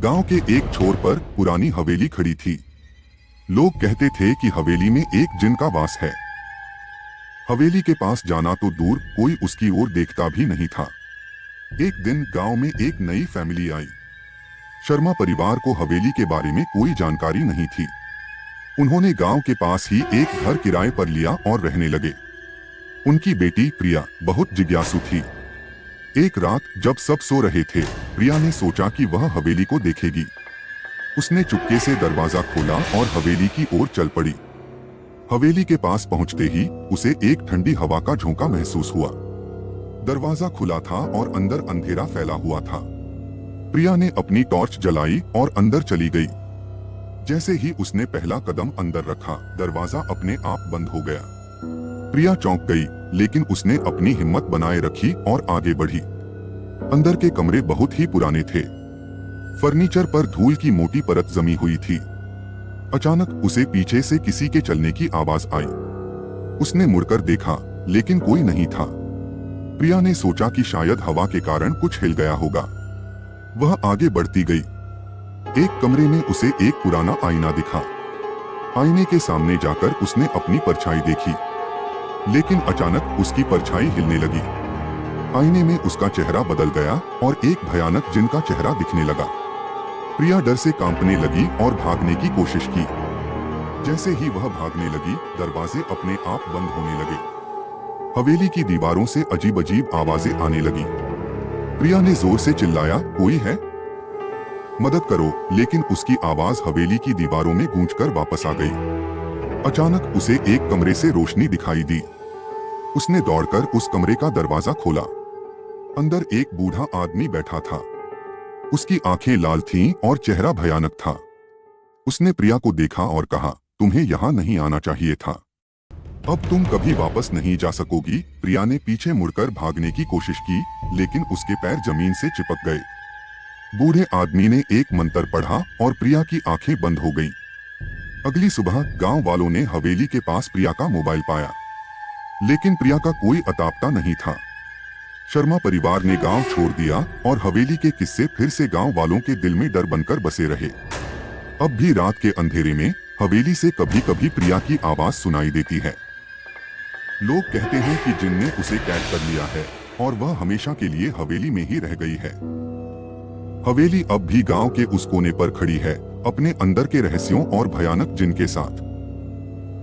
गांव के एक छोर पर पुरानी हवेली खड़ी थी। लोग कहते थे कि हवेली में एक जिन का वास है। हवेली के पास जाना तो दूर, कोई उसकी ओर देखता भी नहीं था। एक दिन गांव में एक नई फैमिली आई। शर्मा परिवार को हवेली के बारे में कोई जानकारी नहीं थी। उन्होंने गांव के पास ही एक घर किराए पर लिया और रहने लगे। उनकी बेटी प्रिया बहुत जिज्ञासु थी। एक रात जब सब सो रहे थे, प्रिया ने सोचा कि वह हवेली को देखेगी। उसने चुपके से दरवाजा खोला और हवेली की ओर चल पड़ी। हवेली के पास पहुंचते ही उसे एक ठंडी हवा का झोंका महसूस हुआ। दरवाजा खुला था और अंदर अंधेरा फैला हुआ था। प्रिया ने अपनी टॉर्च जलाई और अंदर चली गई। जैसे ही उसने पहला कदम अंदर रखा, दरवाजा अपने आप बंद हो गया। प्रिया चौंक गई, लेकिन उसने अपनी हिम्मत बनाए रखी और आगे बढ़ी। अंदर के कमरे बहुत ही पुराने थे। फर्नीचर पर धूल की मोटी परत जमी हुई थी। अचानक उसे पीछे से किसी के चलने की आवाज आई। उसने मुड़कर देखा, लेकिन कोई नहीं था। प्रिया ने सोचा कि शायद हवा के कारण कुछ हिल गया होगा। वह आगे बढ़ती गई। एक कमरे में उसे एक पुराना आईना दिखा। आईने के सामने जाकर उसने अपनी परछाई देखी, लेकिन अचानक उसकी परछाई हिलने लगी। आईने में उसका चेहरा बदल गया और एक भयानक जिन का चेहरा दिखने लगा। प्रिया डर से कांपने लगी और भागने की कोशिश की। जैसे ही वह भागने लगी, दरवाजे अपने आप बंद होने लगे। हवेली की दीवारों से अजीब अजीब आवाजें आने लगी। प्रिया ने जोर से चिल्लाया, कोई है? मदद करो, लेकिन उसकी आवाज हवेली की दीवारों में गूंजकर वापस आ गई। अचानक उसे एक कमरे से रोशनी दिखाई दी। उसने दौड़कर उस कमरे का दरवाजा खोला। अंदर एक बूढ़ा आदमी बैठा था। उसकी आंखें लाल थीं और चेहरा भयानक था। उसने प्रिया को देखा और कहा, तुम्हें यहाँ नहीं आना चाहिए था। अब तुम कभी वापस नहीं जा सकोगी। प्रिया ने पीछे मुड़कर भागने की कोशिश की, लेकिन उसके पैर जमीन से चिपक गए। बूढ़े आदमी ने एक मंत्र पढ़ा और प्रिया की आंखें बंद हो गईं। अगली सुबह गांव वालों ने हवेली के पास प्रिया का मोबाइल पाया, लेकिन प्रिया का कोई अतापता नहीं था। शर्मा परिवार ने गांव छोड़ दिया और हवेली के किस्से फिर से गांव वालों के दिल में डर बनकर बसे रहे। अब भी रात के अंधेरे में हवेली से कभी कभी प्रिया की आवाज सुनाई देती है। लोग कहते हैं कि जिन ने उसे कैद कर लिया है और वह हमेशा के लिए हवेली में ही रह गई है। हवेली अब भी गांव के उस कोने पर खड़ी है, अपने अंदर के रहस्यों और भयानक जिन के साथ।